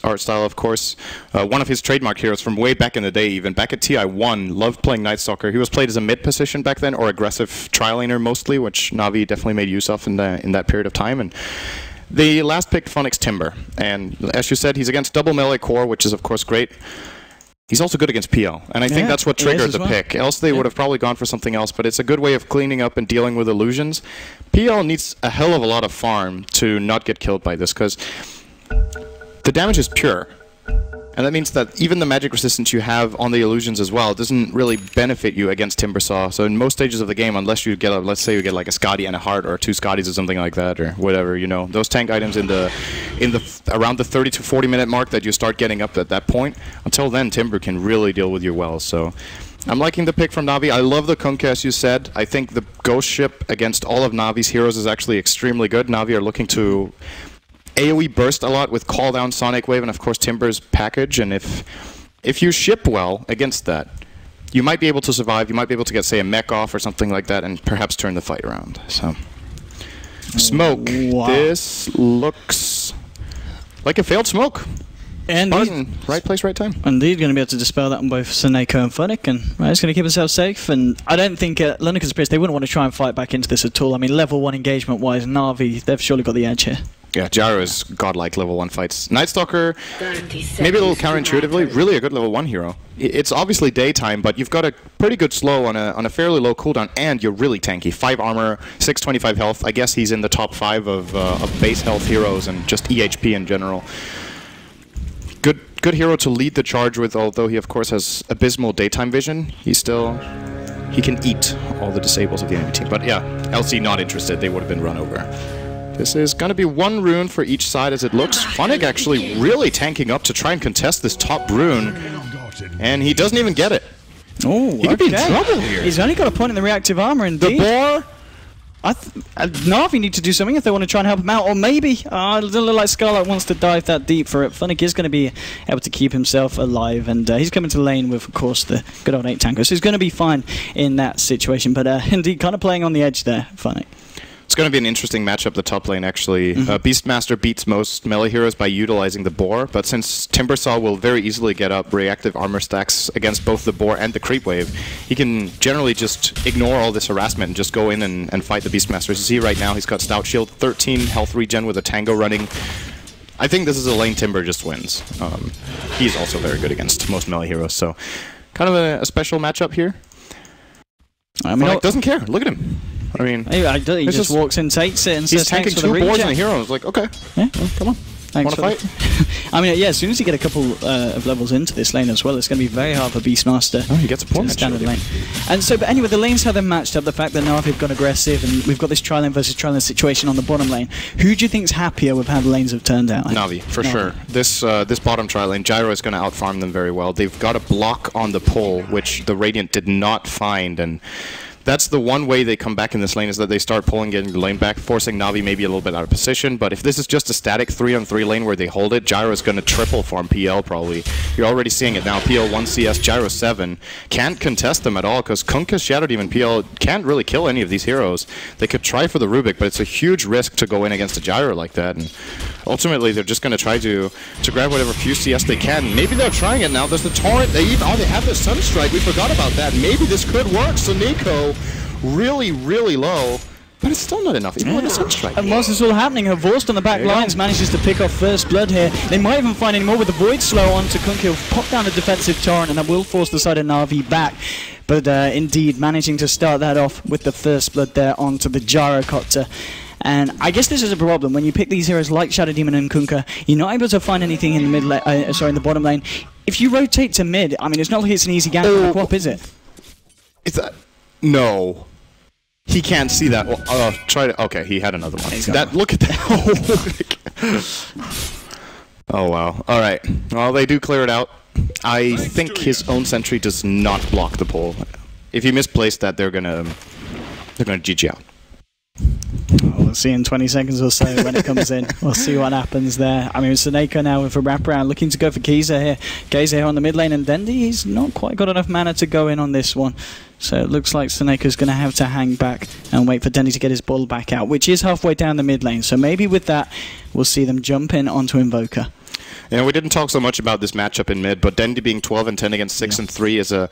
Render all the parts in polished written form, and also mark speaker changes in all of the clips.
Speaker 1: art style, of course. One of his trademark heroes from way back in the day, even back at TI1, loved playing Night Stalker. He was played as a mid position back then, or aggressive tri-laner mostly, which Navi definitely made use of in that period of time. And they last picked Phoenix Timber, and as you said, he's against double melee core, which is of course great. He's also good against PL, and I think that's what triggered the pick. Else they would have probably gone for something else, but it's a good way of cleaning up and dealing with illusions. PL needs a hell of a lot of farm to not get killed by this, because the damage is pure. And that means that even the magic resistance you have on the illusions as well doesn't really benefit you against Timbersaw. So in most stages of the game, unless you get, let's say you get like a Scotty and a Heart, or 2 Scotties or something like that, or whatever, you know, those tank items in the around the 30 to 40 minute mark that you start getting up at that point. Until then, Timber can really deal with you well. So I'm liking the pick from Navi. I love the Kunkka, as you said. I think the Ghost Ship against all of Navi's heroes is actually extremely good. Navi are looking to AoE burst a lot with Call Down, Sonic Wave, and of course Timber's package. And if you ship well against that, you might be able to survive. You might be able to get, say, a mech off or something like that, and perhaps turn the fight around. So, smoke. Wow. This looks like a failed smoke. And right place, right time.
Speaker 2: Indeed, going to be able to dispel that on both Seneko and Funnick, and he's going to keep himself safe. And I don't think Lunika's Priest, they wouldn't want to try and fight back into this at all. I mean, level 1 engagement-wise, Navi, they've surely got the edge here.
Speaker 1: Yeah, Gyro is godlike level 1 fights. Night Stalker, maybe a little counterintuitively, really a good level 1 hero. It's obviously daytime, but you've got a pretty good slow on a fairly low cooldown, and you're really tanky. 5 armor, 625 health. I guess he's in the top 5 of base health heroes and just EHP in general. Good hero to lead the charge with, although he of course has abysmal daytime vision. He can eat all the disables of the enemy team. But yeah, LC not interested. They would have been run over. This is going to be 1 rune for each side as it looks. Funnick actually really tanking up to try and contest this top rune. And he doesn't even get it.
Speaker 2: Oh,
Speaker 1: he could be in trouble here.
Speaker 2: He's only got a point in the reactive armor indeed.
Speaker 1: The boar.
Speaker 2: Navi need to do something if they want to try and help him out, or maybe it doesn't look like Scarlet wants to dive that deep for it. Funnick is going to be able to keep himself alive, and he's coming to lane with, of course, the good old 8 tanker, so he's going to be fine in that situation. But indeed, kind of playing on the edge there, Funnick.
Speaker 1: It's going to be an interesting matchup, the top lane, actually. Beastmaster beats most melee heroes by utilizing the boar, but since Timbersaw will very easily get up reactive armor stacks against both the boar and the creep wave, he can generally just ignore all this harassment and just go in and fight the Beastmaster. As you see right now, he's got Stout Shield, 13 health regen with a Tango running. I think this is a lane Timber just wins. He's also very good against most melee heroes, so kind of a special matchup here. I mean, doesn't care. Look at him. I mean,
Speaker 2: he just walks in, takes it, and
Speaker 1: he's
Speaker 2: says
Speaker 1: tanking
Speaker 2: thanks for
Speaker 1: 2 boards and a hero. I was like, okay,
Speaker 2: yeah,
Speaker 1: well, come on.
Speaker 2: Thanks
Speaker 1: want to fight?
Speaker 2: I mean, yeah, as soon as you get a couple of levels into this lane as well, it's going to be very hard for Beastmaster.
Speaker 1: Oh, he gets a point.
Speaker 2: Standard lane. And so, but anyway, the lanes have them matched up. The fact that Navi have gone aggressive, and we've got this tri-lane versus tri-lane situation on the bottom lane. Who do you think's happier with how the lanes have turned out?
Speaker 1: Navi, for sure. This bottom tri-lane, Gyro is going to outfarm them very well. They've got a block on the pull, which the Radiant did not find, and that's the one way they come back in this lane, is that they start pulling, getting the lane back, forcing Navi maybe a little bit out of position. But if this is just a static 3-on-3 lane where they hold it, Gyro is going to triple farm PL probably. You're already seeing it now. PL 1 CS, Gyro 7. Can't contest them at all because Kunkka, Shadow Demon, PL can't really kill any of these heroes. They could try for the Rubik, but it's a huge risk to go in against a Gyro like that. And ultimately, they're just going to try to grab whatever few CS they can. Maybe they're trying it now. There's the Torrent. They have the Sunstrike. We forgot about that. Maybe this could work. So Nico, really, really low, but it's still not enough, even with the Sunstrike.
Speaker 2: And whilst it's all happening, her Vorst on the back lines manages to pick off first blood here. They might even find any more with the Void Slow onto Kunkka. He'll pop down a defensive Torrent, and that will force the side of Navi back. But indeed, managing to start that off with the first blood there onto the Gyrocopter. And I guess this is a problem when you pick these heroes like Shadow Demon and Kunkka. You're not able to find anything in the in the bottom lane. If you rotate to mid, I mean, it's not like it's an easy gank on the Quap, is it?
Speaker 1: It's a no. He can't see that. Well, try to. Okay, he had another one. Look at that. Oh wow. All right. Well, they do clear it out. I think his own sentry does not block the pull. If you misplace that, they're gonna GG out.
Speaker 2: We'll see in 20 seconds or so when it comes in. We'll see what happens there. I mean, Seneko now with a wraparound, looking to go for Kaiser here. Kaiser here on the mid lane, and Dendi, he's not quite got enough mana to go in on this one. So it looks like Seneko's going to have to hang back and wait for Dendi to get his ball back out, which is halfway down the mid lane. So maybe with that, we'll see them jump in onto Invoker.
Speaker 1: You know, we didn't talk so much about this matchup in mid, but Dendy being 12 and 10 against 6 and 3 is a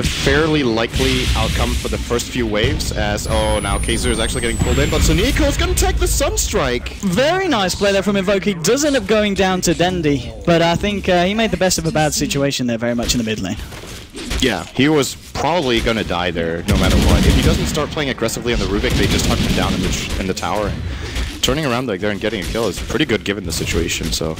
Speaker 1: fairly likely outcome for the first few waves. As now Kaiser is actually getting pulled in, but Suniko is going to take the Sunstrike.
Speaker 2: Very nice play there from Invoke. He does end up going down to Dendy, but I think he made the best of a bad situation there, very much in the mid lane.
Speaker 1: Yeah, he was probably going to die there no matter what. If he doesn't start playing aggressively on the Rubik, they just hunt him down in the tower. Turning around like there and getting a kill is pretty good given the situation. So,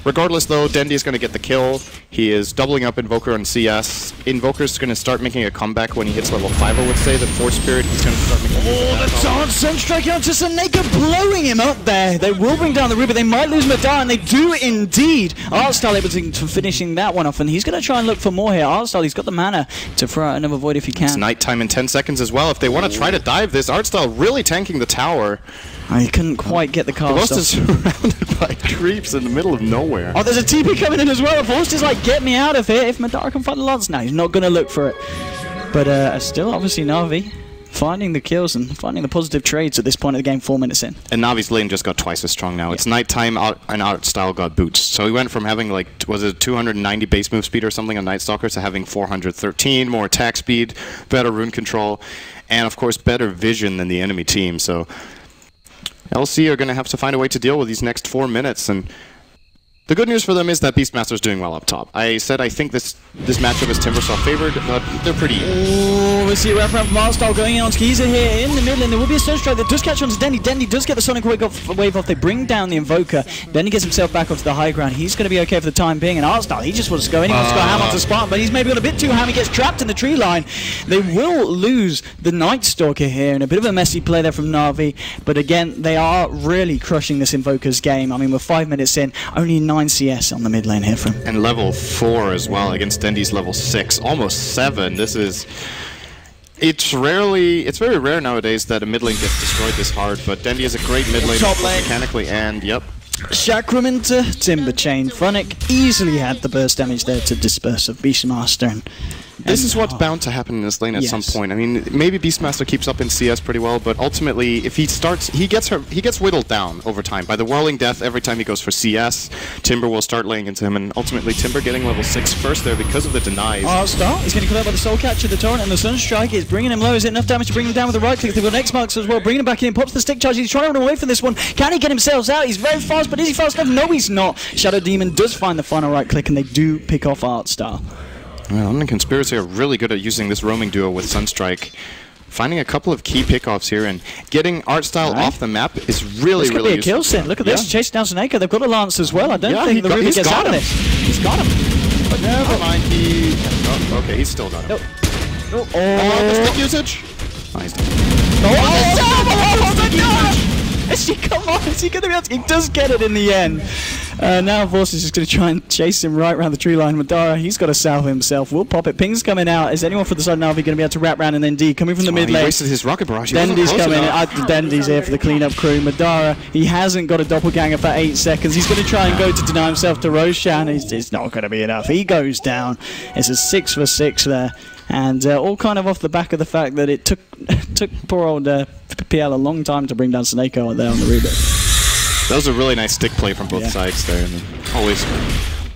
Speaker 1: regardless though, Dendy is going to get the kill. He is doubling up Invoker on CS. Invoker's going to start making a comeback when he hits level 5, I would say. The Force Spirit, he's going to start making
Speaker 2: the dance Sunstrike onto Saneka, blowing him up there. They will bring down the Rubik. They might lose Madara, and they do indeed. Artstyle able to finishing that one off, and he's going to try and look for more here. Artstyle, he's got the mana to throw out another Void if he can.
Speaker 1: It's nighttime in 10 seconds as well. If they want to try to dive this, Artstyle really tanking the tower.
Speaker 2: He couldn't quite get the cast off.
Speaker 1: is surrounded by creeps in the middle of nowhere.
Speaker 2: Oh, there's a TP coming in as well. Forced is like, get me out of here. If Madara can find the Lance now, he's not going to look for it. But still, obviously, Navi finding the kills and finding the positive trades at this point of the game, 4 minutes in.
Speaker 1: And Navi's lane just got twice as strong now. Yeah. It's nighttime and Artstyle got boots. So he went from having like, was it 290 base move speed or something on Night Stalker to having 413, more attack speed, better rune control, and of course better vision than the enemy team. So LC are going to have to find a way to deal with these next 4 minutes, and the good news for them is that Beastmaster's doing well up top. I said I think this matchup is Timbersaw favored, but they're pretty...
Speaker 2: Oh, we see a wrap around from Artstyle going in on Skeezer here in the middle, and there will be a Sunstrike that does catch on to Dendy. Dendy does get the Sonic wave off. They bring down the Invoker. Dendy gets himself back onto the high ground. He's going to be okay for the time being, and Artstyle, he just wants to go in. He wants to go ham onto Spartan, but he's maybe got a bit too ham. He gets trapped in the tree line. They will lose the Night Stalker here, and a bit of a messy play there from Navi, but again, they are really crushing this Invoker's game. I mean, we're 5 minutes in, only 9 CS on the mid lane here from.
Speaker 1: And level 4 as well against Dendy's level 6, almost 7. This is... It's very rare nowadays that a mid lane gets destroyed this hard, but Dendy is a great mid lane mechanically, and yep.
Speaker 2: Chakram into Timber Chain. Funnick easily had the burst damage there to disperse of Beastmaster. And
Speaker 1: this is what's bound to happen in this lane at some point. I mean, maybe Beastmaster keeps up in CS pretty well, but ultimately, if he starts, he gets whittled down over time by the Whirling Death. Every time he goes for CS, Timber will start laying into him, and ultimately Timber getting level 6 first there because of the denies.
Speaker 2: Artstyle is getting caught out by the Soul Catcher, the Torrent, and the Sunstrike is bringing him low. Is it enough damage to bring him down with the right click? They've got X-Marks as well, bringing him back in, pops the stick charge. He's trying to run away from this one. Can he get himself out? He's very fast, but is he fast enough? No, he's not. Shadow Demon does find the final right click, and they do pick off Artstyle.
Speaker 1: Well, London Conspiracy are really good at using this roaming duo with Sunstrike. Finding a couple of key pickoffs here and getting Artstyle off the map is really, really
Speaker 2: useful. This could be a kill sin. Look at this, chasing down Saneka. They've got a Lance as well. I don't think the Rubik gets out of this. He's got him.
Speaker 1: But never mind, he... Oh, okay, he's still got him.
Speaker 2: Oh,
Speaker 1: the stick usage? Oh, he's dead.
Speaker 2: Oh my god! Is he, come on, is he going to be able to... He does get it in the end. Now Force is just going to try and chase him right around the tree line. Madara, he's got to salve himself. We'll pop it. Ping's coming out. Is anyone for the side of Navi going to be able to wrap round? And then D coming from the mid lane.
Speaker 1: He wasted his rocket barrage.
Speaker 2: Dendy's coming in. Dendy's here for the cleanup crew. Madara, he hasn't got a doppelganger for 8 seconds. He's going to try and go to deny himself to Roshan. It's not going to be enough. He goes down. It's a 6 for 6 there. And all kind of off the back of the fact that it took poor old PL a long time to bring down Snako there on the Rubik.
Speaker 1: That was a really nice stick play from both sides there. And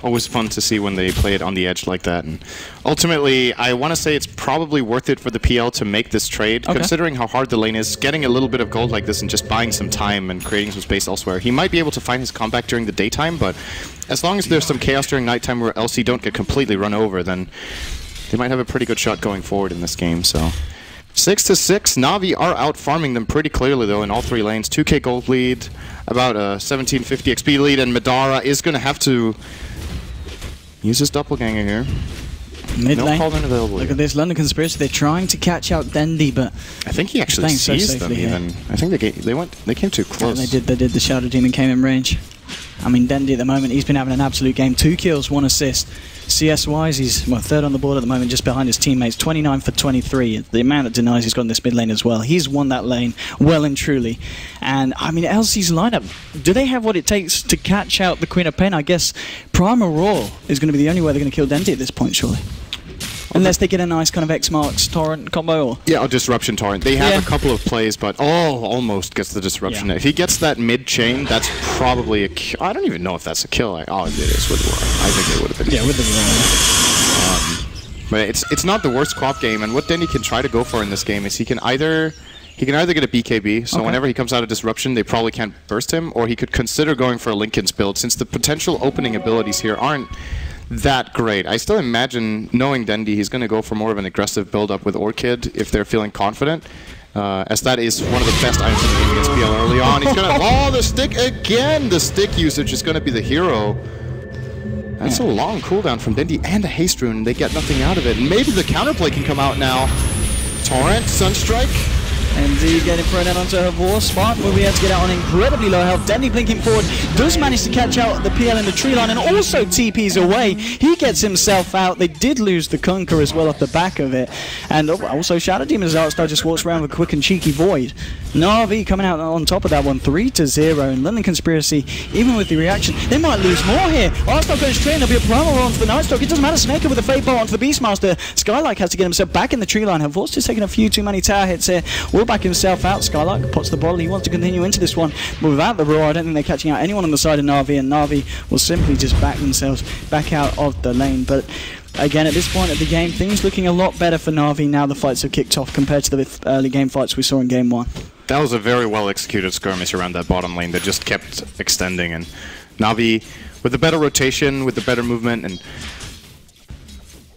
Speaker 1: always fun to see when they play it on the edge like that. And ultimately, I want to say it's probably worth it for the PL to make this trade, considering how hard the lane is. Getting a little bit of gold like this and just buying some time and creating some space elsewhere. He might be able to find his comeback during the daytime, but as long as there's some chaos during nighttime where LC don't get completely run over, then they might have a pretty good shot going forward in this game. So 6 to 6, Navi are out farming them pretty clearly though in all 3 lanes. 2k gold lead, about a 1750 XP lead, and Madara is going to have to use his doppelganger here.
Speaker 2: Mid lane.
Speaker 1: No call available.
Speaker 2: Look at this, London Conspiracy. They're trying to catch out Dendy, but
Speaker 1: I think he actually sees them even. I think they came too close.
Speaker 2: Yeah, they did. The Shadow Demon came in range. I mean, Dendy at the moment, he's been having an absolute game. 2 kills, 1 assist. CS-wise, he's 3rd on the board at the moment, just behind his teammates. 29 for 23. The amount of denies he's got in this mid lane as well. He's won that lane well and truly. And, I mean, LC's lineup, do they have what it takes to catch out the Queen of Pain? I guess Primal Roar is going to be the only way they're going to kill Dendy at this point, surely. Unless they get a nice kind of X-Marks Torrent combo. Or?
Speaker 1: Yeah, or Disruption Torrent. They have a couple of plays, but almost gets the Disruption. Yeah. If he gets that mid-chain, that's probably a kill. I don't even know if that's a kill. It is with Aurora. I think it would have been.
Speaker 2: Yeah, with the Aurora.
Speaker 1: But it's not the worst co-op game, and what Dendy can try to go for in this game is he can either get a BKB, so whenever he comes out of Disruption, they probably can't burst him, or he could consider going for a Linken's build, since the potential opening abilities here aren't that great. I still imagine, knowing Dendy, he's going to go for more of an aggressive build-up with Orchid if they're feeling confident, as that is one of the best items in the game against PL early on. He's going to, the stick again! The stick usage is going to be the hero. That's a long cooldown from Dendy and a haste rune, and they get nothing out of it. And maybe the counterplay can come out now. Torrent, Sunstrike.
Speaker 2: Indeed, getting thrown out onto her Vor. Spartan will be able to get out on incredibly low health. Dendy blinking forward, does manage to catch out the PL in the tree line and also TPs away. He gets himself out. They did lose the Kunkka as well off the back of it. And also Shadow Demon's Artstar just walks around with a quick and cheeky Void. NAVI coming out on top of that one, 3-0. And London Conspiracy, even with the reaction, they might lose more here. Artstar goes straight and there'll be a primal onto the Night Stalk. It doesn't matter, Snaker with a Fate Bolt onto the Beastmaster. Skylark has to get himself back in the tree line. Her Vor's just taking a few too many tower hits here. Will back himself out. Skylark pots the bottle. He wants to continue into this one, but without the Roar, I don't think they're catching out anyone on the side of NAVI, and NAVI will simply just back themselves back out of the lane. But again, at this point of the game, things looking a lot better for NAVI now the fights have kicked off compared to the early game fights we saw in game 1.
Speaker 1: That was a very well executed skirmish around that bottom lane that just kept extending, and NAVI with the better rotation, with the better movement, and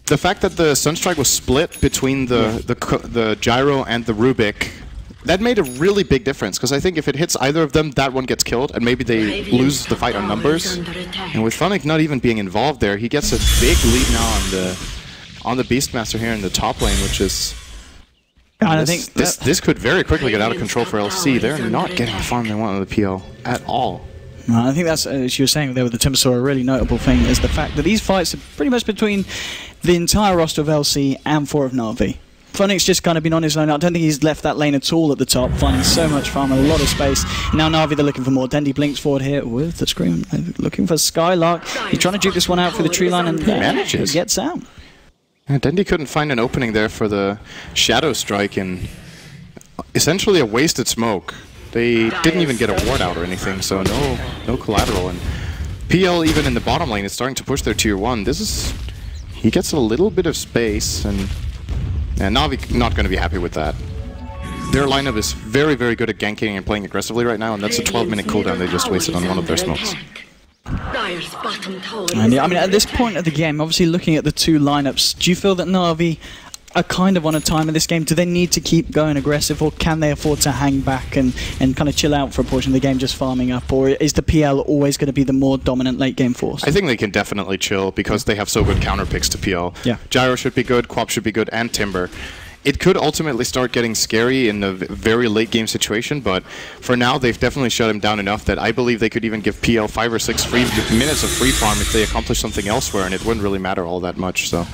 Speaker 1: the fact that the Sunstrike was split between the Gyro and the Rubik, that made a really big difference, because I think if it hits either of them, that one gets killed, and maybe they lose the fight on numbers. And with Funnick not even being involved there, he gets a big lead now on the Beastmaster here in the top lane, which is... I think this could very quickly get out of control for LC. They're not getting the farm they want on the PL at all.
Speaker 2: I think that's, as you were saying there with the Timbersaw, a really notable thing is the fact that these fights are pretty much between the entire roster of LC and 4 of NAVI. Funnick's just kind of been on his own. I don't think he's left that lane at all at the top, finding so much farm, a lot of space. Now NAVI, they're looking for more. Dendy blinks forward here with the scream, looking for Skylark. He's trying to juke this one out through the tree line, and he manages. He gets out.
Speaker 1: Yeah, Dendy couldn't find an opening there for the Shadow Strike, and essentially a wasted smoke. They didn't even get a ward out or anything, so no collateral. And PL, even in the bottom lane, is starting to push their tier 1. He gets a little bit of space, and NAVI not going to be happy with that. Their lineup is very, very good at ganking and playing aggressively right now, and that's a 12-minute cooldown they just wasted on one of their smokes.
Speaker 2: And yeah, I mean, at this point of the game, obviously looking at the two lineups, do you feel that NAVI are kind of on a time in this game? Do they need to keep going aggressive, or can they afford to hang back and kind of chill out for a portion of the game, just farming up? Or is the PL always going to be the more dominant late game force?
Speaker 1: I think they can definitely chill because they have so good counter picks to PL.
Speaker 2: Yeah.
Speaker 1: Gyro should be good, Quap should be good, and Timber. It could ultimately start getting scary in a very late game situation, but for now they've definitely shut him down enough that I believe they could even give PL 5 or 6 minutes of free farm if they accomplish something elsewhere, and it wouldn't really matter all that much. So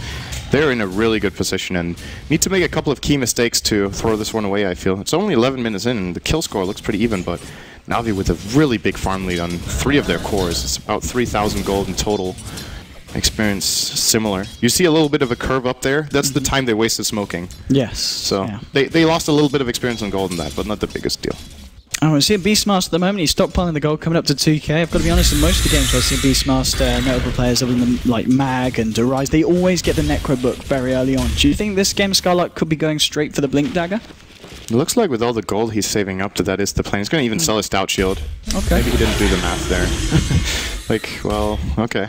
Speaker 1: they're in a really good position and need to make a couple of key mistakes to throw this one away, I feel. It's only 11 minutes in, and the kill score looks pretty even, but NAVI with a really big farm lead on 3 of their cores. It's about 3,000 gold in total. Experience similar. You see a little bit of a curve up there. That's the time they wasted smoking.
Speaker 2: Yes.
Speaker 1: So they lost a little bit of experience on gold in that, but not the biggest deal.
Speaker 2: I see a Beastmaster at the moment. He's stockpiling the gold, coming up to 2k. I've got to be honest, in most of the games where I see Beastmaster, notable players other than like Mag and Arise, they always get the Necro book very early on. Do you think this game Skylark could be going straight for the Blink Dagger?
Speaker 1: It looks like with all the gold he's saving up, that is the plan. He's going to even sell his Stout Shield.
Speaker 2: Okay.
Speaker 1: Maybe he didn't do the math there. Like, well, okay.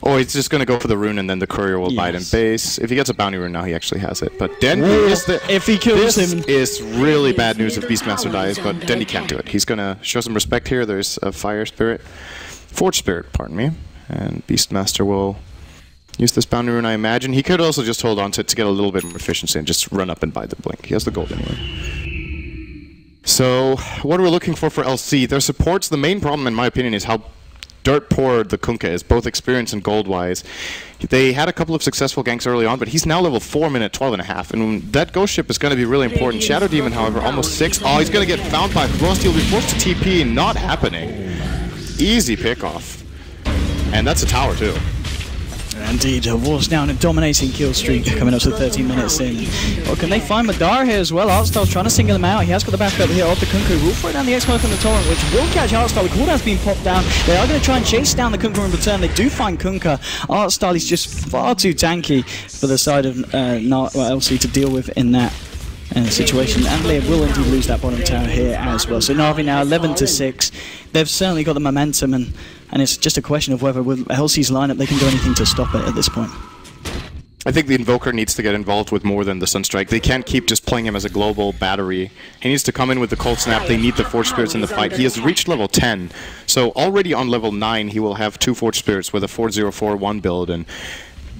Speaker 1: Or he's just going to go for the rune, and then the courier will bite him base. If he gets a bounty rune now, he actually has it. But Dendy is the...
Speaker 2: If he kills him...
Speaker 1: This is really bad news if Beastmaster dies, but Dendy can't do it. He's going to show some respect here. There's a Fire Spirit. Forge Spirit, pardon me. And Beastmaster will use this bounty rune, I imagine. He could also just hold on to it to get a little bit more efficiency and just run up and buy the blink. He has the gold anyway. So, what we're looking for LC, their supports, the main problem, in my opinion, is how dirt poor the Kunkka is, both experience and gold-wise. They had a couple of successful ganks early on, but he's now level 4 minute 12.5, and that ghost ship is going to be really important. Shadow Demon, however, almost 6. Oh, he's going to get found by Frost. He'll be forced to TP, not happening. Easy pickoff. And that's a tower, too.
Speaker 2: Indeed, a War's down a dominating kill streak coming up to 13 minutes in. Well, can they find Madara here as well? Artstyle's trying to single him out. He has got the backup here of the Kunku. Will throw down the X-Mark on the Torrent, which will catch Artstyle. The cooldown's been popped down. They are going to try and chase down the Kunka in return. They do find Kunka. Artstyle is just far too tanky for the side of LC to deal with in that situation, and they will indeed lose that bottom tower here as well. So Na'Vi now 11-6. They've certainly got the momentum, and it's just a question of whether with LC's lineup they can do anything to stop it at this point.
Speaker 1: I think the Invoker needs to get involved with more than the Sunstrike. They can't keep just playing him as a global battery. He needs to come in with the Cold Snap. They need the Forge Spirits in the fight. He has reached level 10, so already on level 9 he will have 2 Forge Spirits with a 4-0-4-1 build, and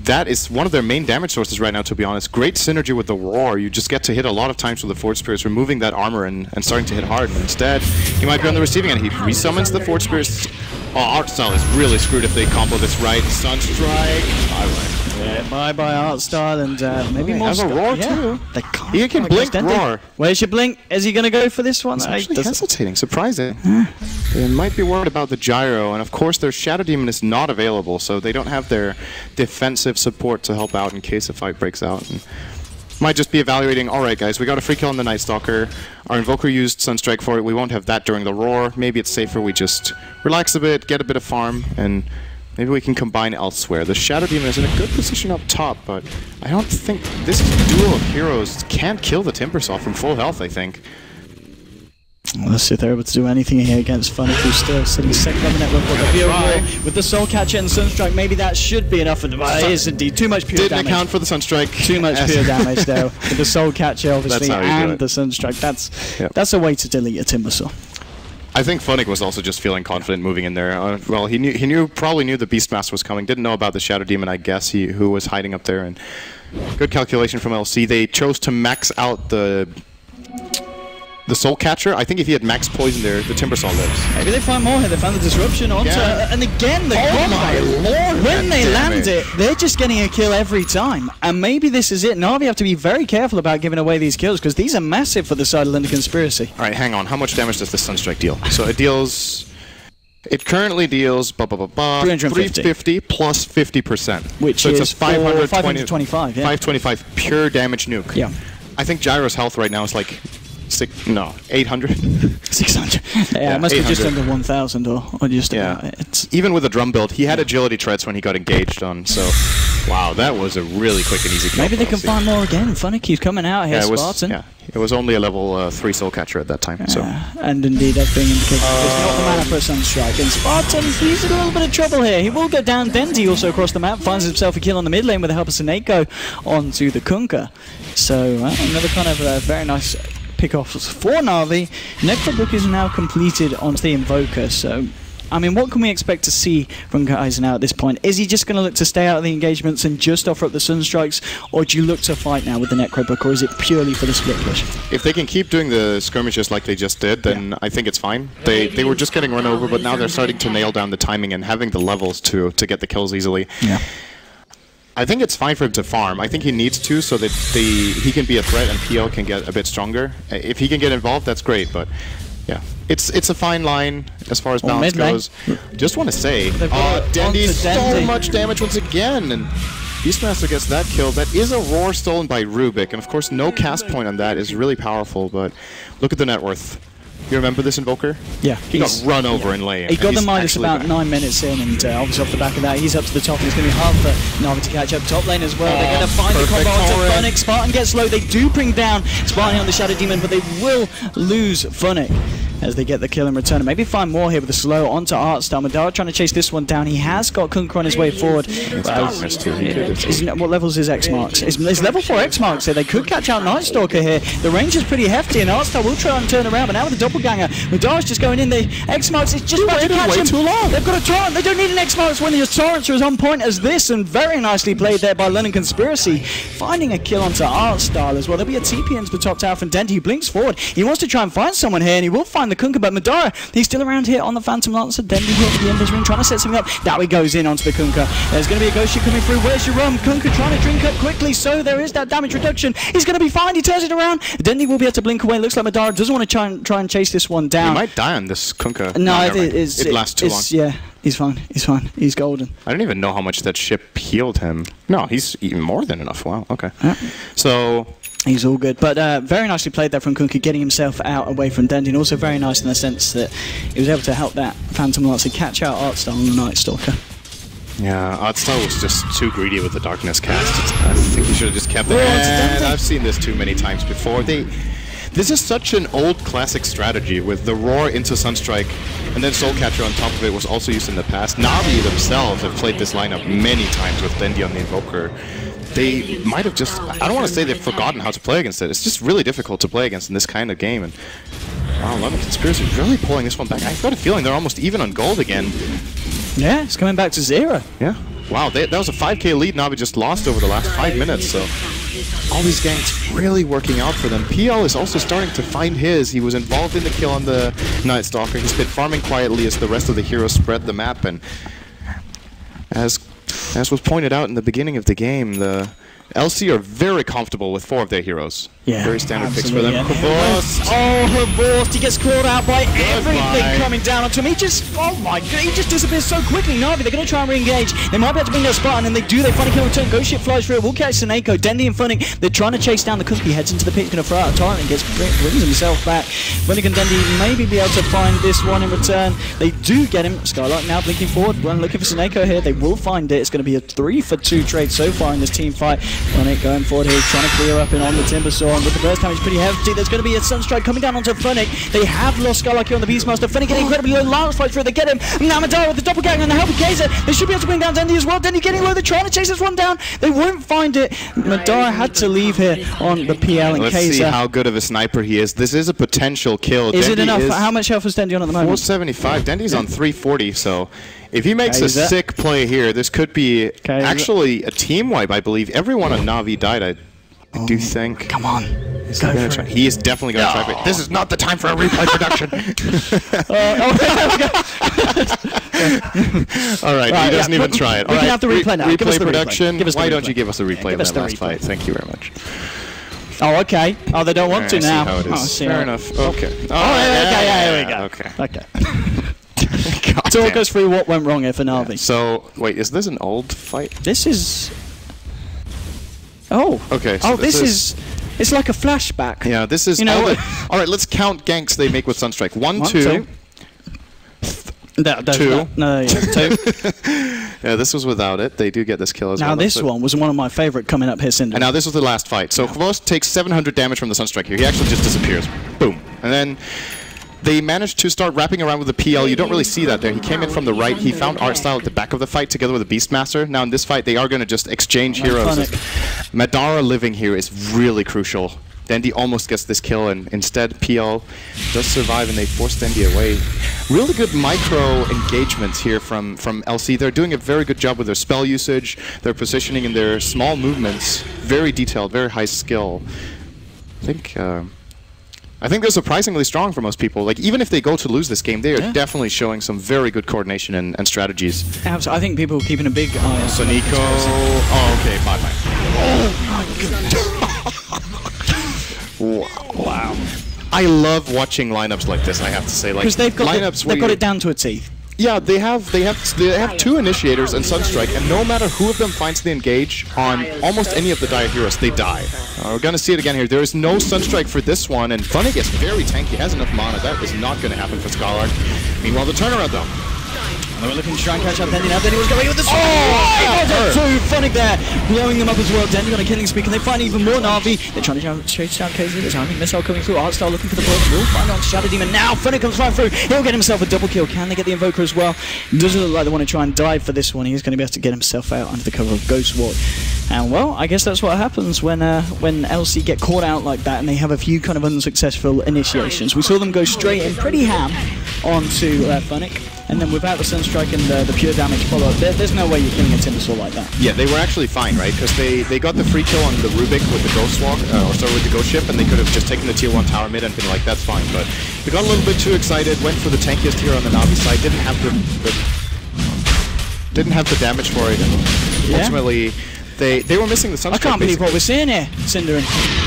Speaker 1: that is one of their main damage sources right now, to be honest. Great synergy with the Roar. You just get to hit a lot of times with the Forge Spirits, removing that armor and starting to hit hard. And instead, he might be on the receiving end. He resummons the Forge Spirits. Oh, Artstyle is really screwed if they combo this right. Sunstrike.
Speaker 2: Yeah, bye-bye Artstyle, and maybe more.
Speaker 1: Has a Roar too.
Speaker 2: They can't.
Speaker 1: He can blink Roar.
Speaker 2: Where's your blink? Is he going to go for this one?
Speaker 1: He's actually hesitating. Surprising. They might be worried about the gyro, and of course their Shadow Demon is not available, so they don't have their defensive support to help out in case a fight breaks out. And might just be evaluating, alright guys, we got a free kill on the Night Stalker. Our Invoker used Sunstrike for it. We won't have that during the Roar. Maybe it's safer we just relax a bit, get a bit of farm, and maybe we can combine elsewhere. The Shadow Demon is in a good position up top, but I don't think this duo of heroes can't kill the Timbersaw from full health, I think.
Speaker 2: Let's see if they're able to do anything here against Funny, who's still sitting second on the network. With the Soul Catcher and Sunstrike, maybe that should be enough. It is indeed too much pure damage.
Speaker 1: Didn't account for the Sunstrike.
Speaker 2: Too much pure damage, though. With the Soul Catcher, obviously, and the Sunstrike. That's a way to delete a Timbersaw.
Speaker 1: I think Funnick was also just feeling confident moving in there. Well, he probably knew the Beastmaster was coming. Didn't know about the Shadow Demon, I guess, who was hiding up there. And good calculation from LC. They chose to max out the Soul Catcher. I think if he had max poison there, the Timbersaw lives.
Speaker 2: Maybe they find more here. They found the disruption onto, and again the combo.
Speaker 1: My lord!
Speaker 2: When they land it, they're just getting a kill every time. And maybe this is it. Na'Vi have to be very careful about giving away these kills, because these are massive for the side of London Conspiracy.
Speaker 1: All right, hang on. How much damage does the Sunstrike deal? So it deals. It currently deals 350 plus 50%,
Speaker 2: which
Speaker 1: so
Speaker 2: is
Speaker 1: it's a 525.
Speaker 2: Yeah.
Speaker 1: 525 pure damage nuke.
Speaker 2: Yeah.
Speaker 1: I think Gyro's health right now is like 800.
Speaker 2: 600. Yeah, it must be just under 1,000 or just about it.
Speaker 1: Even with a drum build, he had agility treads when he got engaged on. So, wow, that was a really quick and easy kill.
Speaker 2: Maybe they can find more again. Funny keeps coming out here, Spartan.
Speaker 1: It was only a level 3 Soul Catcher at that time.
Speaker 2: And indeed, that's being indicated. There's not the mana for a Sunstrike. And Spartan, he's in a little bit of trouble here. He will go down. Dendy also across the map, finds himself a kill on the mid lane with the help of Seneko onto the Kunkka. So, another kind of very nice pick-offs for Na'Vi. Necrobook is now completed onto the Invoker, so I mean, what can we expect to see from Kaiser now at this point? Is he just going to look to stay out of the engagements and just offer up the Sunstrikes, or do you look to fight now with the Necrobook, or is it purely for the split push?
Speaker 1: If they can keep doing the skirmishes like they just did, then I think it's fine. They were just getting run over, but now they're starting to nail down the timing and having the levels to get the kills easily.
Speaker 2: Yeah.
Speaker 1: I think it's fine for him to farm. I think he needs to so that he can be a threat and PL can get a bit stronger. If he can get involved, that's great, but yeah. It's a fine line as far as balance goes. Just want to say, Dendy, so much damage once again, and Beastmaster gets that kill. That is a Roar stolen by Rubik, and of course no cast point on that is really powerful, but look at the net worth. You remember this Invoker?
Speaker 2: Yeah.
Speaker 1: He got run over in lane.
Speaker 2: He got the minus about 9 minutes in, and obviously off the back of that, he's up to the top, and it's going to be hard for Navi to catch up top lane as well. They're going to find the combo onto Funnick. Spartan gets low. They do bring down Spartan on the Shadow Demon, but they will lose Funnick as they get the kill in return. And maybe find more here with the slow onto Artstyle. Madara trying to chase this one down. He has got Kunkka on his way forward. What level is his X marks? It's level 4 X marks here. They could catch out Night Stalker here. The range is pretty hefty, and Artstyle will try and turn around, but now with the doppelganger, Madara's just going in. The X marks is just about to catch him.
Speaker 1: Too long.
Speaker 2: They've got a torrent. They don't need an X marks when the torrents are as on point as this, and very nicely played there by London Conspiracy, finding a kill onto Artstyle as well. There'll be a TP into the top tower from Dendy, who blinks forward. He wants to try and find someone here, and he will find the Kunkka, but Madara, he's still around here on the Phantom Lancer. Dendy here at the Embers Ring, trying to set something up. That way goes in onto the Kunkka. There's going to be a ghost ship coming through. Where's your rum? Kunkka trying to drink up quickly, so there is that damage reduction. He's going to be fine. He turns it around. Dendy will be able to blink away. Looks like Madara doesn't want to try and chase this one down.
Speaker 1: He might die on this Kunkka.
Speaker 2: No, it
Speaker 1: lasts too long.
Speaker 2: Yeah. He's fine. He's fine. He's golden.
Speaker 1: I don't even know how much that ship healed him. No, he's even more than enough. Wow, okay.
Speaker 2: Yeah.
Speaker 1: So...
Speaker 2: He's all good. But very nicely played there from Kunku, getting himself out away from Dendi, and also very nice in the sense that he was able to help that Phantom Lancer catch out Artstar on the Night Stalker.
Speaker 1: Yeah, Artstar was just too greedy with the Darkness cast. I think he should have just kept it. And I've seen this too many times before. This is such an old classic strategy with the Roar into Sunstrike, and then Soulcatcher on top of it was also used in the past. Navi themselves have played this lineup many times with Dendi on the Invoker. They might have just, I don't want to say they've forgotten how to play against it. It's just really difficult to play against in this kind of game. And wow, London Conspiracy really pulling this one back. I've got a feeling they're almost even on gold again.
Speaker 2: Yeah, it's coming back to 0.
Speaker 1: Yeah. Wow, that was a 5k lead Navi just lost over the last 5 minutes. So all these ganks really working out for them. PL is also starting to find his. He was involved in the kill on the Night Stalker. He's been farming quietly as the rest of the heroes spread the map. And as was pointed out in the beginning of the game, the LC are very comfortable with 4 of their heroes.
Speaker 2: Yeah,
Speaker 1: very standard picks for them.
Speaker 2: Yeah.
Speaker 1: Herborst.
Speaker 2: Oh, Herborst, he gets called out by everything coming down onto him. He just, oh my god, he just disappears so quickly. Navi, they're going to try and re-engage. They might be able to bring their Spartan, and they do. They finally kill return. Ghost Ship flies through. We'll catch Seneko. Dendi and Funnick, they're trying to chase down the Kunku. He heads into the pit. He's going to throw out a torrent and brings himself back. Funnick and Dendi maybe be able to find this one in return. They do get him. Skylark now blinking forward. When looking for Seneko here, they will find it. It's going to be a 3-for-2 trade so far in this team fight. Funnick going forward here, trying to clear up and on the Timbersaw. And with the burst damage pretty hefty, there's going to be a Sunstrike coming down onto Funnick. They have lost Skylark here on the Beastmaster. Funnick getting incredibly low. Lance fight through. They get him. Now Madara with the doppelganger and the help of Kaiser. They should be able to bring down Dendi as well. Dendi getting low. They're trying to chase this one down. They won't find it. Madara had to leave here on the PL and
Speaker 1: Let's
Speaker 2: Kaiser.
Speaker 1: see how good of a sniper he is. This is a potential kill.
Speaker 2: Is
Speaker 1: Dendi
Speaker 2: it enough? How much health is Dendi on at the moment?
Speaker 1: 475. Dendi's on 340, so if he makes a sick play here, this could be actually a team wipe, I believe. Everyone on Navi died, I do think.
Speaker 2: Come on.
Speaker 1: He is definitely going to try it. This is not the time for a replay production. All right, he doesn't even try it.
Speaker 2: We can have the replay now.
Speaker 1: Replay production. Why don't you give us a replay of
Speaker 2: that
Speaker 1: last fight? Thank you very much.
Speaker 2: Oh, okay. Oh, they don't want to now.
Speaker 1: How it is.
Speaker 2: Oh,
Speaker 1: fair enough. Okay.
Speaker 2: Okay, here we go. Okay. Talk us through what went wrong here for Navi.
Speaker 1: Yeah. So, wait, is this an old fight?
Speaker 2: This is... Oh.
Speaker 1: Okay. So
Speaker 2: this is... It's like a flashback.
Speaker 1: Yeah, this is...
Speaker 2: You know,
Speaker 1: all right, let's count ganks they make with Sunstrike. 1, 2... 2.
Speaker 2: No, yeah, 2.
Speaker 1: Yeah, this was without it. They do get this kill as well.
Speaker 2: Now this one was one of my favorite coming up here, Cinder.
Speaker 1: And now this was the last fight. So Kvothe takes 700 damage from the Sunstrike here. He actually just disappears. Boom. And then they managed to start wrapping around with the PL. You don't really see that there. He came in from the right. He found Artstyle at the back of the fight together with the Beastmaster. Now in this fight, they are going to just exchange heroes. Madara living here is really crucial. Dendi almost gets this kill, and instead PL does survive, and they force Dendi away. Really good micro engagements here from LC. They're doing a very good job with their spell usage, their positioning, and their small movements. Very detailed, very high skill. I think they're surprisingly strong for most people. Like, even if they go to lose this game, they are definitely showing some very good coordination and strategies.
Speaker 2: Absolutely. I think people are keeping a big eye on
Speaker 1: Soniko. Oh, okay, 5-9. Oh my god. Wow. I love watching lineups like this, I have to say.
Speaker 2: Because they've got it down to a T.
Speaker 1: Yeah, they have 2 initiators and Sunstrike, and no matter who of them finds the engage on almost any of the Dire heroes, they die. We're gonna see it again here. There is no Sunstrike for this one, and Funnick is very tanky. He has enough mana. That is not gonna happen for Skylark. Meanwhile, the turnaround though.
Speaker 2: They were looking to try and catch up Dendi now. Dendi was going with the two Funnick there, blowing them up as well. Dendi on a killing spree. Can they find even more Navi? They're trying to chase down KZ. There's a missile coming through. Artstyle looking for the block. We'll find on Shadow Demon now. Funnick comes right through. He'll get himself a double kill. Can they get the Invoker as well? Doesn't look like they want to try and dive for this one. He's going to be able to get himself out under the cover of Ghost Ward. And well, I guess that's what happens when LC get caught out like that and they have a few kind of unsuccessful initiations. We saw them go straight in pretty ham onto Funnick. And then without the Sunstrike and the pure damage follow-up, there's no way you're killing a Timbersaw like that.
Speaker 1: Yeah, they were actually fine, right? Because they got the free kill on the Rubik with the Ghost Walk, with the Ghost Ship, and they could have just taken the tier 1 tower mid and been like, that's fine. But they got a little bit too excited, went for the tankiest hero on the Navi side, didn't have the damage for it, and ultimately They were missing the sunstrike.
Speaker 2: I can't believe what we're seeing here, Cinder.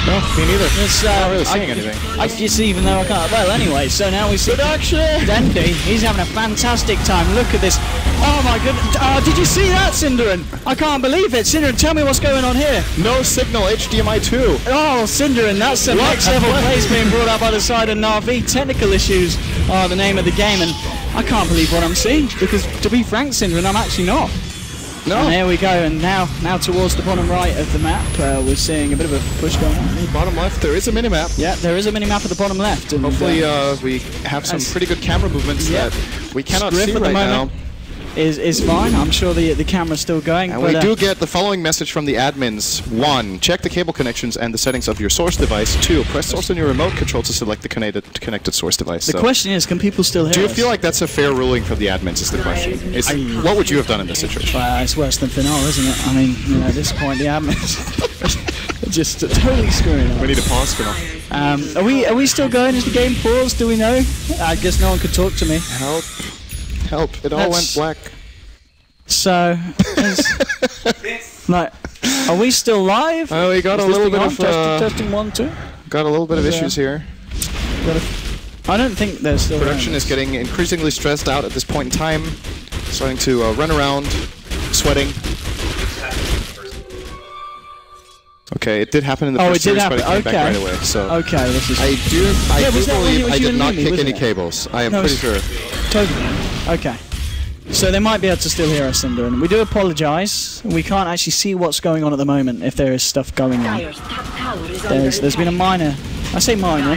Speaker 1: No, me neither. I'm not really seeing anything.
Speaker 2: I just even though I can't. Well, anyway, so now we see Dendy. He's having a fantastic time. Look at this. Oh my goodness. Did you see that, Cinderin? I can't believe it. Cinderin, tell me what's going on here.
Speaker 1: No signal, HDMI 2.
Speaker 2: Oh, Cinderin, that's some next level plays being brought up by the side of NAVI. Technical issues are the name of the game, and I can't believe what I'm seeing, because to be frank, Cinderin, I'm actually not.
Speaker 1: No.
Speaker 2: And there we go, and now towards the bottom right of the map, we're seeing a bit of a push going on.
Speaker 1: Bottom left, there is a minimap.
Speaker 2: Yeah, there is a minimap at the bottom left. And
Speaker 1: hopefully we have some pretty good camera movements that we cannot see right now.
Speaker 2: Is fine. I'm sure the camera's still going.
Speaker 1: And we do get the following message from the admins. 1. Check the cable connections and the settings of your source device. 2. Press source on your remote control to select the connected source device.
Speaker 2: The question is, can people still hear us?
Speaker 1: Do you feel like that's a fair ruling from the admins is the question? What would you have done in this situation?
Speaker 2: Well, it's worse than Final, isn't it? I mean, you know, at this point, the admins are just totally screwing up.
Speaker 1: We need a pause, Final.
Speaker 2: Are we still going? Is the game paused? Do we know? I guess no one could talk to me.
Speaker 1: Help. Help. It all went black.
Speaker 2: So, like, are we still live?
Speaker 1: Oh, we got a little bit of...
Speaker 2: testing 1, 2?
Speaker 1: Got a little bit of issues here.
Speaker 2: I don't think there's still...
Speaker 1: Production is getting increasingly stressed out at this point in time. Starting to run around, sweating. Okay, it did happen in the first series, but it came back right away. So
Speaker 2: okay, this is...
Speaker 1: I do believe I did not kick any cables. I am pretty sure.
Speaker 2: Totally. Okay. So they might be able to still hear us, Cinder, and we do apologise. We can't actually see what's going on at the moment if there is stuff going on. There's been a minor... I say minor.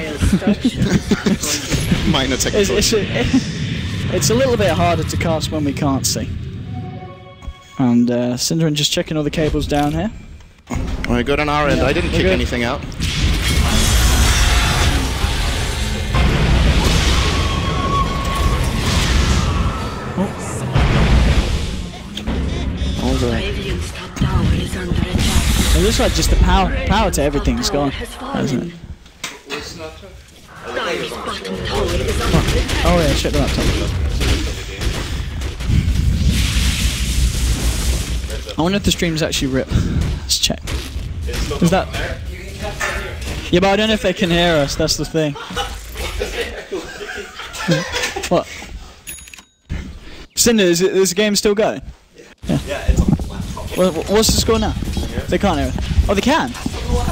Speaker 1: Minor technical.
Speaker 2: It's a little bit harder to cast when we can't see. And Cinderin just checking all the cables down here.
Speaker 1: Alright, good on our end. I didn't kick anything out.
Speaker 2: It looks like just the power to everything's gone, hasn't it? Oh yeah, check the laptop. I wonder if the stream's actually ripped. Let's check. Is that? Yeah, but I don't know if they can hear us. That's the thing. What? Cinder, is the game still going?
Speaker 3: Yeah, it's on the laptop.
Speaker 2: Well, what's the score now? They can't hear us. Oh, they can.